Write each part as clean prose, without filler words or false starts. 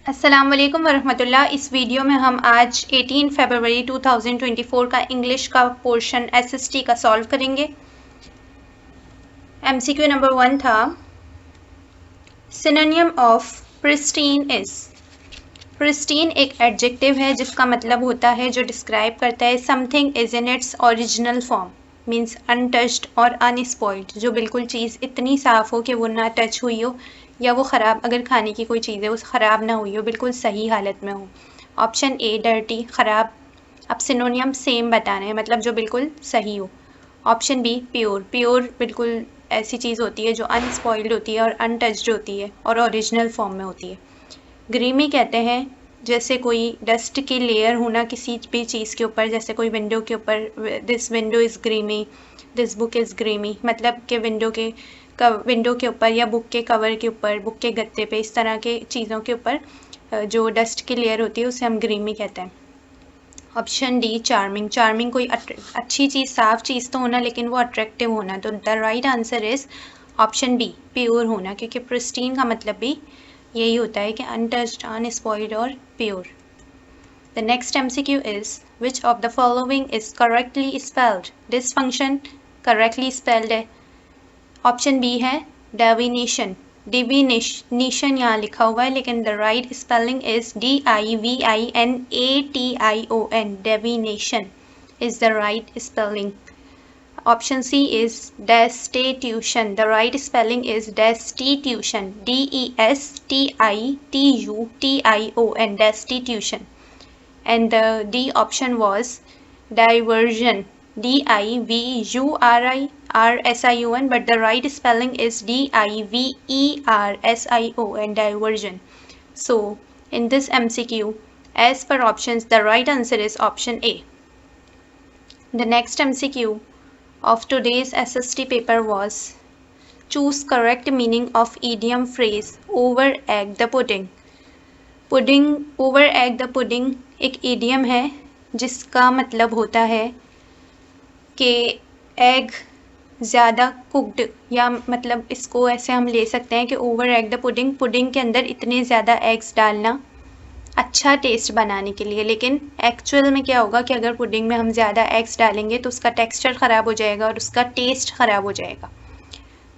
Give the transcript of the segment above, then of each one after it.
अस्सलाम वालेकुम वरहमतुल्लाह। इस वीडियो में हम आज 18 फरवरी 2024 का इंग्लिश का पोर्शन एसएसटी का सॉल्व करेंगे। एमसीक्यू नंबर 1 था synonym of pristine is. Pristine एक एडजेक्टिव है जिसका मतलब होता है जो डिस्क्राइब करता है something is in its original form, means untouched और अनस्पॉइल्ड, जो बिल्कुल चीज़ इतनी साफ़ हो कि वो ना टच हुई हो या वो ख़राब, अगर खाने की कोई चीज़ है वो ख़राब ना हुई हो, बिल्कुल सही हालत में हो। ऑप्शन ए डर्टी, ख़राब। अब सिनोनियम सेम बताना है, मतलब जो बिल्कुल सही हो। ऑप्शन बी प्योर, प्योर बिल्कुल ऐसी चीज़ होती है जो अनस्पॉइल्ड होती है और अनटच्ड होती है और ओरिजिनल फॉर्म में होती है। ग्रीमी कहते हैं जैसे कोई डस्ट की लेयर होना किसी भी चीज़ के ऊपर, जैसे कोई विंडो के ऊपर, this window is grimy, this book is grimy, मतलब कि विंडो के ऊपर या बुक के कवर के ऊपर, बुक के गत्ते पे, इस तरह के चीज़ों के ऊपर जो डस्ट की लेयर होती है उसे हम ग्रीमी कहते हैं। ऑप्शन डी चार्मिंग, चार्मिंग कोई अच्छी चीज़, साफ चीज़ तो होना लेकिन वो अट्रैक्टिव होना। तो the right answer is option B pure होना, क्योंकि प्रिस्टीन का मतलब भी यही होता है कि अनटच्ड, अनस्पॉइल्ड और pure. The next MCQ is which of the following is correctly spelled. Dysfunction correctly spelled है। ऑप्शन बी है डेविनेशन, डिविनेशन यहाँ लिखा हुआ है लेकिन the right spelling is DIVINATION, devination is the right spelling. Option C is destitution. The right spelling is destitution. DESTITUTION. Destitution. And the D option was diversion. DIVURIRSION. But the right spelling is DIVERSION. Diversion. So in this MCQ, as per options, the right answer is option A. The next MCQ of today's SST paper was choose correct meaning of idiom phrase over egg the pudding. Pudding, over egg the pudding एक idiom है जिसका मतलब होता है कि egg ज़्यादा cooked, या मतलब इसको ऐसे हम ले सकते हैं कि over egg the pudding, pudding के अंदर इतने ज़्यादा एग्स डालना अच्छा टेस्ट बनाने के लिए। लेकिन एक्चुअल में क्या होगा कि अगर पुडिंग में हम ज़्यादा एग्स डालेंगे तो उसका टेक्सचर ख़राब हो जाएगा और उसका टेस्ट ख़राब हो जाएगा।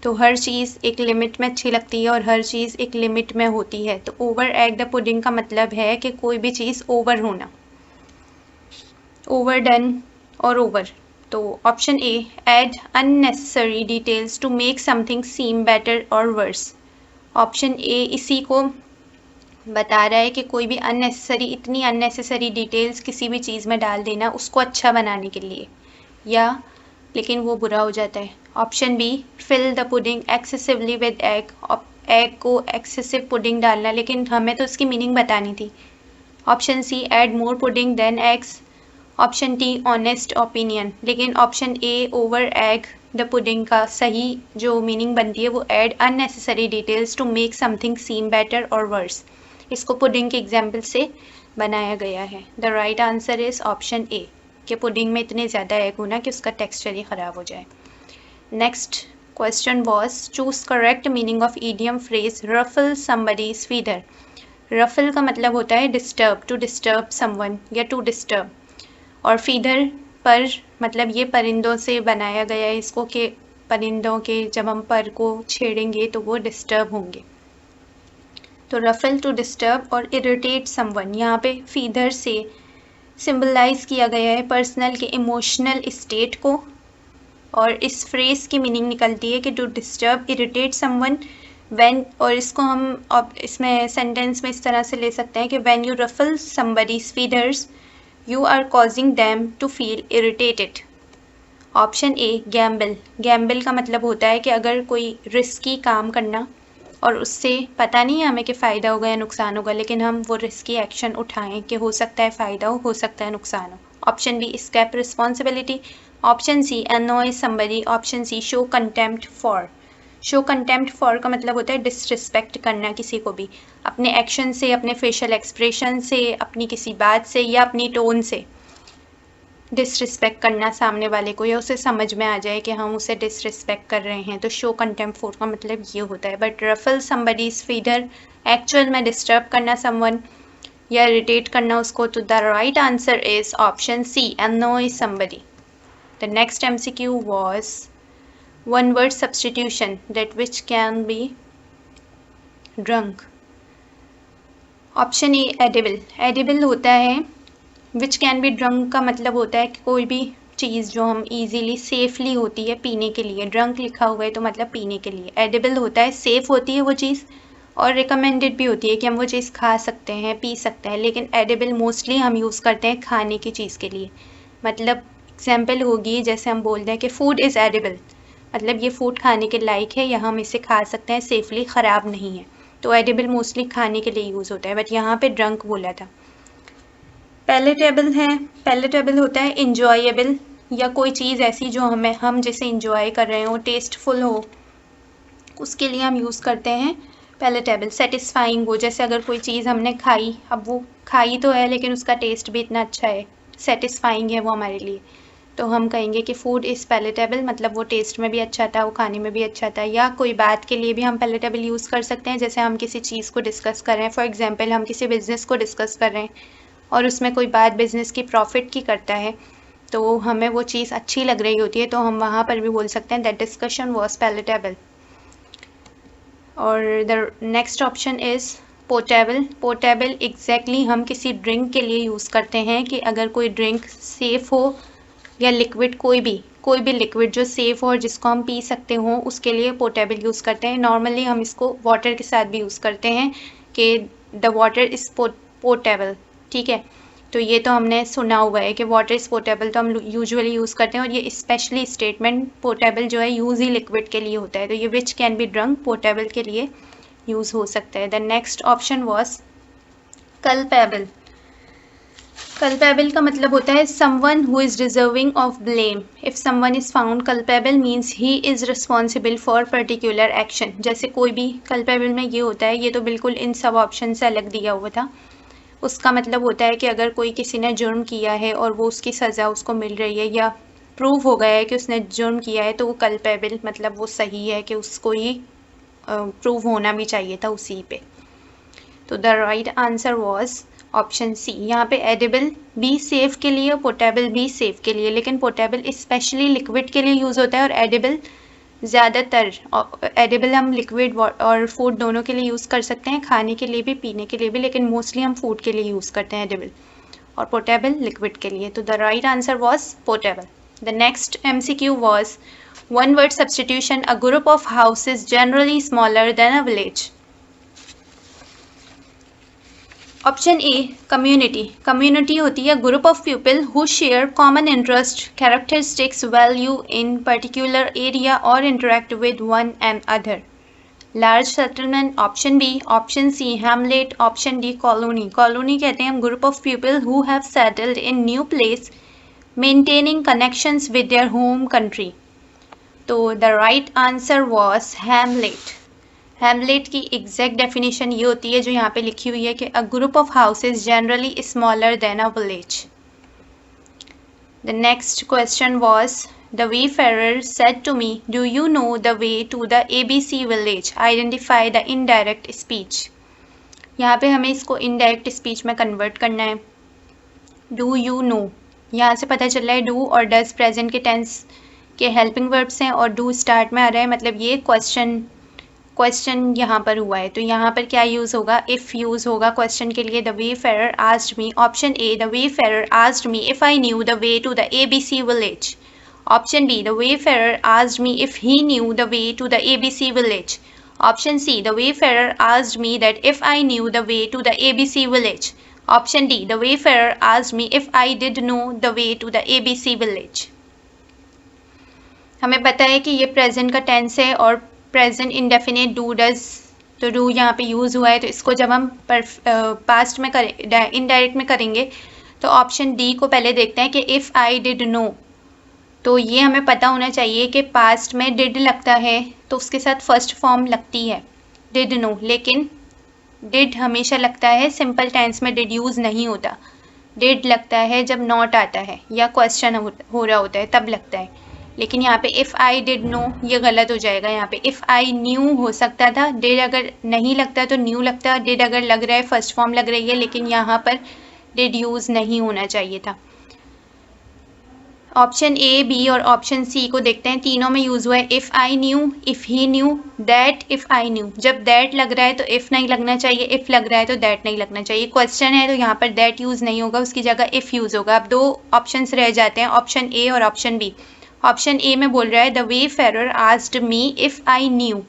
तो हर चीज़ एक लिमिट में अच्छी लगती है और हर चीज़ एक लिमिट में होती है। तो ओवर एग द पुडिंग का मतलब है कि कोई भी चीज़ ओवर होना, ओवर डन और ओवर। तो option A add unnecessary details to make something seem better और वर्स। ऑप्शन ए इसी को बता रहा है कि कोई भी इतनी अननेसेसरी डिटेल्स किसी भी चीज़ में डाल देना उसको अच्छा बनाने के लिए, या लेकिन वो बुरा हो जाता है। Option B fill the pudding excessively with egg, egg को एक्सेसिव पुडिंग डालना, लेकिन हमें तो उसकी मीनिंग बतानी थी। Option C add more pudding than eggs. Option D honest opinion, लेकिन option A over egg the pudding का सही जो मीनिंग बनती है वो add unnecessary details to make something seem better और वर्स। इसको पुडिंग के एग्जाम्पल से बनाया गया है। The right answer is option A कि पुडिंग में इतने ज़्यादा एग होना कि उसका टेक्सचर ही ख़राब हो जाए। Next question was choose correct meaning of idiom phrase ruffle somebody's feather. Ruffle का मतलब होता है डिस्टर्ब, टू डिस्टर्ब समवन या टू डिस्टर्ब, और फीदर पर मतलब ये परिंदों से बनाया गया है इसको कि परिंदों के जब हम पर को छेड़ेंगे तो वो डिस्टर्ब होंगे। तो रफल टू डिस्टर्ब और इरिटेट समवन, यहाँ पे फीदर से सिंबलाइज किया गया है पर्सनल के इमोशनल स्टेट को, और इस फ्रेज की मीनिंग निकलती है कि to disturb irritate someone when, और इसको हम अब इसमें सेंटेंस में इस तरह से ले सकते हैं कि when you ruffle somebody's feathers you are causing them to feel irritated. Option A gamble, gamble का मतलब होता है कि अगर कोई रिस्की काम करना और उससे पता नहीं है हमें कि फ़ायदा होगा या नुकसान होगा, लेकिन हम वो रिस्की एक्शन उठाएं कि हो सकता है फ़ायदा हो सकता है नुकसान हो। Option B escape responsibility. Option C annoy somebody. Option C show contempt for. Show contempt for का मतलब होता है डिसरिस्पेक्ट करना किसी को भी, अपने एक्शन से, अपने फेशियल एक्सप्रेशन से, अपनी किसी बात से या अपनी टोन से। डिसरिस्पेक्ट करना सामने वाले को या उसे समझ में आ जाए कि हम उसे डिसरिस्पेक्ट कर रहे हैं, तो शो कंटेम्प्ट फॉर का मतलब ये होता है। But ruffle somebody's feather, actual में डिस्टर्ब करना समवन या इरिटेट करना उसको। तो the right answer is option C, annoy somebody. The next MCQ was one word substitution that which can be drunk. Option A edible, edible होता है। Which can be drunk का मतलब होता है कि कोई भी चीज़ जो हम इजीली सेफली होती है पीने के लिए, ड्रंक लिखा हुआ है तो मतलब पीने के लिए। एडिबल होता है सेफ होती है वो चीज़ और रिकमेंडेड भी होती है कि हम वो चीज़ खा सकते हैं, पी सकते हैं। लेकिन एडिबल मोस्टली हम यूज़ करते हैं खाने की चीज़ के लिए। मतलब एग्जाम्पल होगी जैसे हम बोलते हैं कि फूड इज़ एडिबल, मतलब ये फूड खाने के लायक है या हम इसे खा सकते हैं सेफली, ख़राब नहीं है। तो एडिबल मोस्टली खाने के लिए यूज़ होता है, बट यहाँ पे ड्रंक बोला था। पैलेटेबल है, पैलेटेबल होता है इंजॉयबल या कोई चीज़ ऐसी जो हम जिसे इंजॉय कर रहे हो, टेस्टफुल हो, उसके लिए हम यूज़ करते हैं पैलेटेबल। सेटिस्फाइंग हो, जैसे अगर कोई चीज़ हमने खाई, अब वो खाई तो है लेकिन उसका टेस्ट भी इतना अच्छा है, सेटिस्फाइंग है वो हमारे लिए, तो हम कहेंगे कि फूड इज़ पैलेटेबल, मतलब वो टेस्ट में भी अच्छा था, वो खाने में भी अच्छा था। या कोई बात के लिए भी हम पैलेटेबल यूज़ कर सकते हैं, जैसे हम किसी चीज़ को डिस्कस कर रहे हैं, फॉर एग्जांपल हम किसी बिज़नेस को डिस्कस कर रहे हैं और उसमें कोई बात बिज़नेस की प्रॉफिट की करता है, तो हमें वो चीज़ अच्छी लग रही होती है, तो हम वहाँ पर भी बोल सकते हैं दैट डिस्कशन वॉज पैलेटेबल। और the next option is portable. Portable exactly हम किसी ड्रिंक के लिए यूज़ करते हैं कि अगर कोई ड्रिंक सेफ़ हो या लिक्विड, कोई भी लिक्विड जो सेफ़ हो और जिसको हम पी सकते हो, उसके लिए पोर्टेबल यूज़ करते हैं। नॉर्मली हम इसको वाटर के साथ भी यूज़ करते हैं कि द वाटर इज़ पोर्टेबल, ठीक है। तो ये तो हमने सुना हुआ है कि वाटर इज़ पोर्टेबल, तो हम यूजुअली यूज़ करते हैं। और ये स्पेशली स्टेटमेंट पोर्टेबल जो है यूज़ ही लिक्विड के लिए होता है, तो ये which can be drunk portable के लिए यूज़ हो सकता है। The next option was culpable. Culpable का मतलब होता है someone who is deserving of blame. If someone is found culpable means he is responsible for particular action. जैसे कोई भी कल्पेबल में ये होता है, ये तो बिल्कुल इन सब ऑप्शन से अलग दिया हुआ था। उसका मतलब होता है कि अगर कोई किसी ने जुर्म किया है और वो उसकी सज़ा उसको मिल रही है या प्रूव हो गया है कि उसने जुर्म किया है, तो वो कल्पेबल, मतलब वो सही है कि उसको ही प्रूव होना भी चाहिए था उसी पे। तो the right answer was option C. यहाँ पे एडिबल भी सेफ के लिए और पोर्टेबल भी सेफ के लिए, लेकिन पोर्टेबल स्पेशली लिक्विड के लिए यूज़ होता है और एडिबल ज़्यादातर, एडिबल हम लिक्विड और फूड दोनों के लिए यूज़ कर सकते हैं, खाने के लिए भी, पीने के लिए भी, लेकिन मोस्टली हम फूड के लिए यूज़ करते हैं एडिबल, और पोर्टेबल लिक्विड के लिए। तो the right answer was portable. The next MCQ was one word substitution. A group of houses generally smaller than a village. Option A community. Community होती है group of people who share common interest, characteristics, value in particular area और interact with one and other. Large settlement, option B. Option C hamlet, option D colony. Colony कहते हैं हम group of people who have settled in new place maintaining connections with their home country. तो the right answer was hamlet. Hamlet की exact definition ये होती है जो यहाँ पे लिखी हुई है कि अ group of houses generally smaller than a village. The next question was the wayfarer said to me, do you know the way to the ABC village? Identify the indirect speech. यहाँ पे हमें इसको indirect speech में convert करना है। do you know, यहाँ से पता चल रहा है do और does प्रेजेंट के टेंस के हेल्पिंग वर्ब्स हैं और do स्टार्ट में आ रहा है, मतलब ये क्वेश्चन यहाँ पर हुआ है। तो यहाँ पर क्या यूज़ होगा? इफ़ यूज़ होगा क्वेश्चन के लिए। The wayfarer asked me, option A the wayfarer asked me if I knew the way to the ABC village. Option B the wayfarer asked me if he knew the way to the ABC village. Option C the wayfarer asked me that if I knew the way to the ABC village. Option D the wayfarer asked me if I did know the way to the ABC village. हमें पता है कि ये present का tense है और present indefinite do does, तो do यहाँ पे यूज़ हुआ है, तो इसको जब हम पास्ट में करें, इनडायरेक्ट में करेंगे, तो ऑप्शन डी को पहले देखते हैं कि इफ़ आई डिड नो। तो ये हमें पता होना चाहिए कि पास्ट में डिड लगता है तो उसके साथ फर्स्ट फॉर्म लगती है डिड नो, लेकिन डिड हमेशा लगता है, सिंपल टेंस में डिड यूज़ नहीं होता। डिड लगता है जब नॉट आता है या क्वेश्चन हो रहा होता है तब लगता है, लेकिन यहाँ पे इफ़ आई डिड नो ये गलत हो जाएगा। यहाँ पे इफ़ आई न्यू हो सकता था, डिड अगर नहीं लगता तो न्यू लगता, डिड अगर लग रहा है फर्स्ट फॉर्म लग रही है, लेकिन यहाँ पर डिड यूज़ नहीं होना चाहिए था। ऑप्शन ए, बी और ऑप्शन सी को देखते हैं, तीनों में यूज़ हुआ है if I new, if he new, that if I new. जब दैट लग रहा है तो इफ़ नहीं लगना चाहिए, इफ़ लग रहा है तो दैट नहीं लगना चाहिए। क्वेश्चन है तो यहाँ पर दैट यूज़ नहीं होगा, उसकी जगह इफ़ यूज़ होगा। अब दो ऑप्शंस रह जाते हैं, ऑप्शन ए और ऑप्शन बी। ऑप्शन ए में बोल रहा है the wayfarer asked me if I knew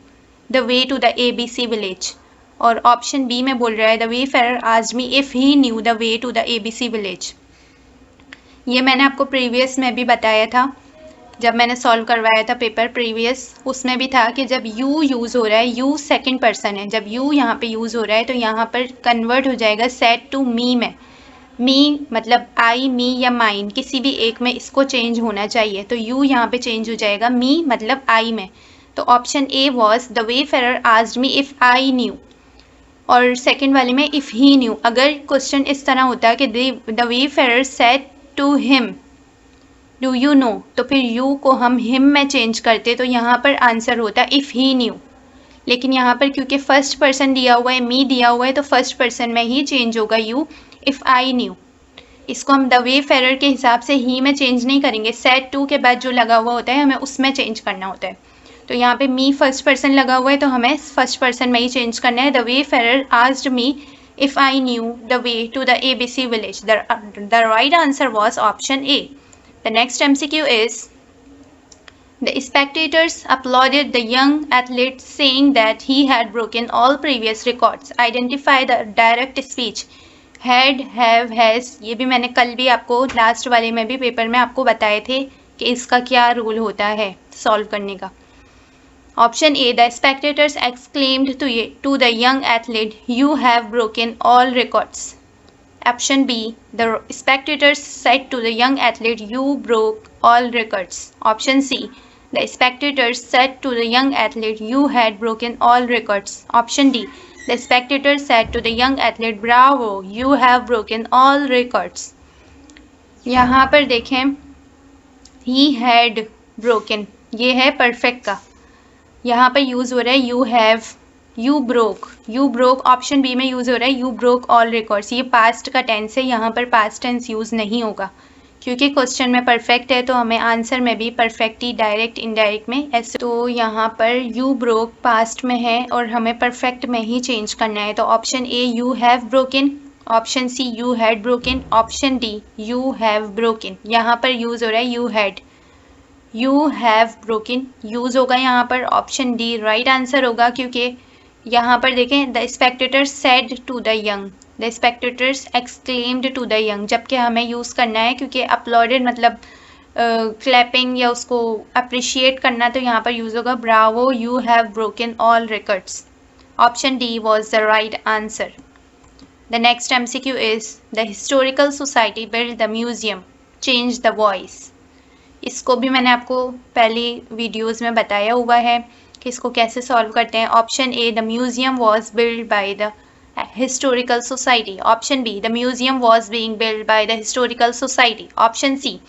the way to the ABC village, और ऑप्शन बी में बोल रहा है the wayfarer asked me if he knew the way to the ABC village. ये मैंने आपको प्रीवियस में भी बताया था, जब मैंने सॉल्व करवाया था पेपर प्रीवियस, उसमें भी था कि जब यू यूज़ हो रहा है, यू सेकंड पर्सन है, जब यू यहाँ पे यूज़ हो रहा है तो यहाँ पर कन्वर्ट हो जाएगा सेड टू मी में। मी मतलब आई, मी या माइन, किसी भी एक में इसको चेंज होना चाहिए, तो यू यहाँ पे चेंज हो जाएगा मी मतलब आई में। तो option A was the wayfarer asked me if I knew, और सेकेंड वाले में इफ़ ही न्यू। अगर क्वेश्चन इस तरह होता है कि the wayfarer said to him do you know, तो फिर यू को हम हिम में चेंज करते तो यहाँ पर आंसर होता इफ़ ही न्यू। लेकिन यहाँ पर क्योंकि फर्स्ट पर्सन दिया हुआ है, मी दिया हुआ है, तो फर्स्ट पर्सन में ही चेंज होगा यू, इफ़ आई न्यू। इसको हम द वे फेरर के हिसाब से ही में चेंज नहीं करेंगे, सेड टू के बाद जो लगा हुआ होता है हमें उसमें चेंज करना होता है। तो यहाँ पे मी फर्स्ट पर्सन लगा हुआ है तो हमें फर्स्ट पर्सन में ही चेंज करना है। The wayfarer asked me if I knew the way to the ABC village. The right answer was option A. The next MCQ is, the spectators applauded the young athlete saying that he had broken all previous records. Identify the direct speech. Had, have, has, ये भी मैंने कल भी आपको last वाले में भी paper में आपको बताए थे कि इसका क्या रूल होता है सॉल्व करने का। Option A, the spectators exclaimed to the young athlete, "You have broken all records." Option B, the spectators said to the young athlete, "You broke all records." Option C, the spectators said to the young athlete, "You had broken all records." Option D, the spectators said to the young athlete, "Bravo, you have broken all records." यहाँ पर देखें, he had broken, ये है perfect का, यहाँ पर use हो रहा है you have, you broke option B में यूज़ हो रहा है यू ब्रोक ऑल रिकॉर्ड्स। ये पास्ट का टेंस है, यहाँ पर पास्ट टेंस यूज़ नहीं होगा क्योंकि क्वेश्चन में परफेक्ट है, तो हमें आंसर में भी परफेक्ट ही डायरेक्ट इनडायरेक्ट में ऐसे। तो यहाँ पर यू ब्रोक पास्ट में है और हमें परफेक्ट में ही चेंज करना है। तो option A you have broken, option C you had broken, option D you have broken. यहाँ पर यूज़ हो रहा है you had, you have broken use होगा यहाँ पर। ऑप्शन डी राइट आंसर होगा क्योंकि यहाँ पर देखें the spectators said to the young, the spectators exclaimed to the young, जबकि हमें यूज़ करना है क्योंकि अपलॉडेड मतलब क्लैपिंग या उसको अप्रिशिएट करना, तो यहाँ पर यूज़ होगा Bravo you have broken all records. Option D was the right answer. The next MCQ is, the historical society build the museum, change the voice. इसको भी मैंने आपको पहले वीडियोस में बताया हुआ है कि इसको कैसे सॉल्व करते हैं। Option A, the museum was build by the historical society. Option B, the museum was being build by the historical society. Option C,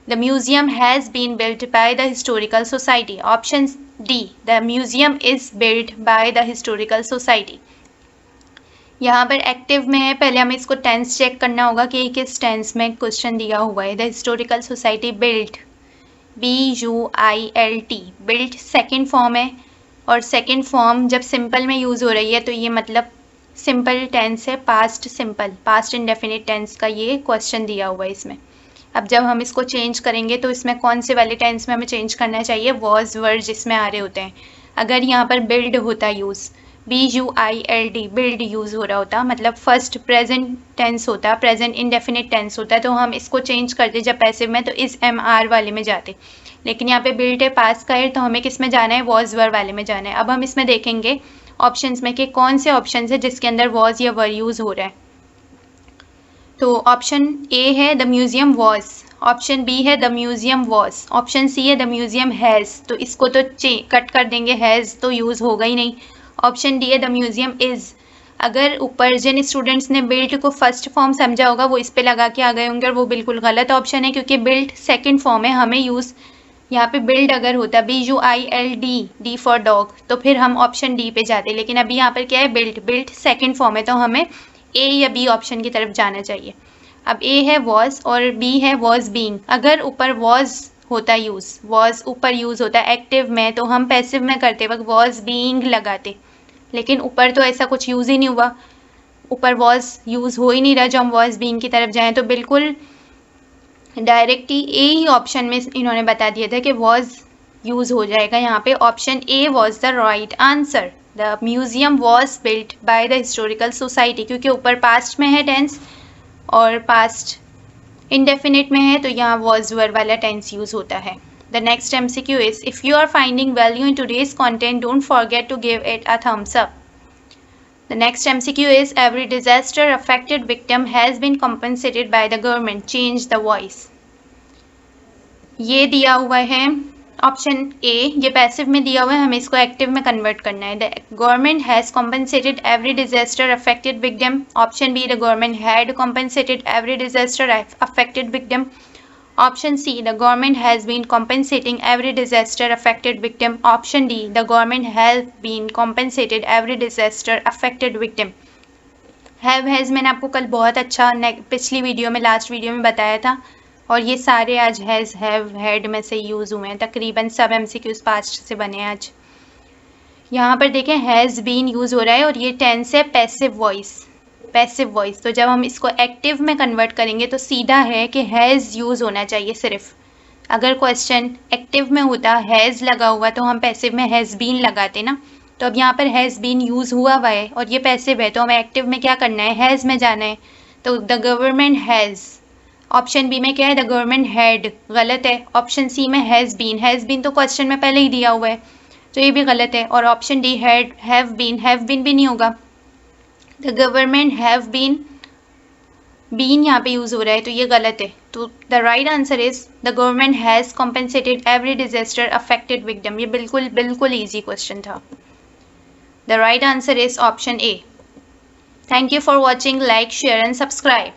the museum has been built by the historical society. Option D, the museum is built by the historical society. यहाँ पर active में है, पहले हमें इसको tense check करना होगा कि किस टेंस में क्वेश्चन दिया हुआ है। The historical society built, BUILT, built second form है, और सेकेंड फॉर्म जब सिंपल में यूज़ हो रही है तो ये मतलब सिंपल टेंस है, past simple, past indefinite tense का ये क्वेश्चन दिया हुआ है इसमें। अब जब हम इसको चेंज करेंगे तो इसमें कौन से वाले टेंस में हमें चेंज करना चाहिए, वॉज वर जिसमें आ रहे होते हैं। अगर यहाँ पर बिल्ड होता यूज़, BUILD बिल्ड यूज़ हो रहा होता, मतलब फर्स्ट प्रेजेंट टेंस होता, प्रेजेंट इंडेफिनिट टेंस होता है, तो हम इसको चेंज करते जब पैसिव में तो इस MR वाले में जाते। लेकिन यहाँ पे बिल्ड है, पास का है, तो हमें किस में जाना है, वॉज वर वाले में जाना है। अब हम इसमें देखेंगे ऑप्शंस में कि कौन से ऑप्शन है जिसके अंदर वॉज या वर यूज़ हो रहा है। तो ऑप्शन ए है the museum was, option B है the museum was, option C है द म्यूजियम हैज़, तो इसको तो कट कर देंगे, हैज़ तो यूज़ होगा ही नहीं। ऑप्शन डी है द म्यूजियम इज़, अगर ऊपर जिन स्टूडेंट्स ने बिल्ट को फर्स्ट फॉर्म समझा होगा वो इस पे लगा के आ गए होंगे और वो बिल्कुल गलत ऑप्शन है, क्योंकि बिल्ट सेकंड फॉर्म है। हमें यूज़ यहाँ पे बिल्ड अगर होता BUILD, D फॉर डॉग, तो फिर हम ऑप्शन डी पे जाते, लेकिन अभी यहाँ पर क्या है, बिल्ट। बिल्ट सेकंड फॉर्म है, तो हमें ए या बी ऑप्शन की तरफ जाना चाहिए। अब ए है वॉज और बी है वॉज बीइंग। अगर ऊपर वॉज होता यूज़, वॉज ऊपर यूज़ होता एक्टिव में, तो हम पैसिव में करते वक्त वॉज बीइंग लगाते, लेकिन ऊपर तो ऐसा कुछ यूज़ ही नहीं हुआ, ऊपर वॉज यूज़ हो ही नहीं रहा जो हम वॉज बीइंग की तरफ जाएं, तो बिल्कुल डायरेक्ट ही ए ही ऑप्शन में इन्होंने बता दिया था कि वॉज यूज़ हो जाएगा यहाँ पे। Option A was the right answer. The museum was built by the historical society, क्योंकि ऊपर पास्ट में है टेंस और पास्ट इंडेफिनिट में है, तो यहाँ वॉज वर्ब वाला टेंस यूज़ होता है। The next MCQ is, if you are finding value in today's content, don't forget to give it a thumbs up. The next MCQ is, every disaster affected victim has been compensated by the government. Change the voice. ये दिया हुआ है option A, ये passive में दिया हुआ है, हमें इसको एक्टिव में कन्वर्ट करना है। The government has compensated every disaster affected victim. Option B, the government had compensated every disaster affected victim. Option C, the government has been compensating every disaster affected victim. Option D, the government has been compensated every disaster affected victim. Has मैंने आपको कल बहुत अच्छा पिछली video में, last video में बताया था, और ये सारे आज हैज़, हैव, हैड में से यूज़ हुए हैं। तकरीबन सब MCQs पास्ट से बने हैं आज। यहाँ पर देखें हैज़ बीन यूज़ हो रहा है और ये टेंस है पैसिव वॉइस, पैसिव वॉइस। तो जब हम इसको एक्टिव में कन्वर्ट करेंगे तो सीधा है कि हैज़ यूज़ होना चाहिए सिर्फ। अगर क्वेश्चन एक्टिव में होता, हैज़ लगा हुआ, तो हम पैसिव में हैज़ बीन लगाते ना। तो अब यहाँ पर हैज़ बीन यूज़ हुआ है और ये पैसिव है, तो हमें एक्टिव में क्या करना है, हैज़ में जाना है। तो the government has, option B में क्या है, द गवर्नमेंट हैड, गलत है। ऑप्शन सी में हैज़ बीन तो क्वेश्चन में पहले ही दिया हुआ है, तो ये भी गलत है। और option D had, have been भी नहीं होगा। द गवर्नमेंट हैव बीन यहाँ पे यूज़ हो रहा है, तो ये गलत है। तो the right answer is, the government has compensated every disaster affected victim. ये बिल्कुल बिल्कुल ईजी क्वेश्चन था। The right answer is option A. Thank you for watching, like, share and subscribe.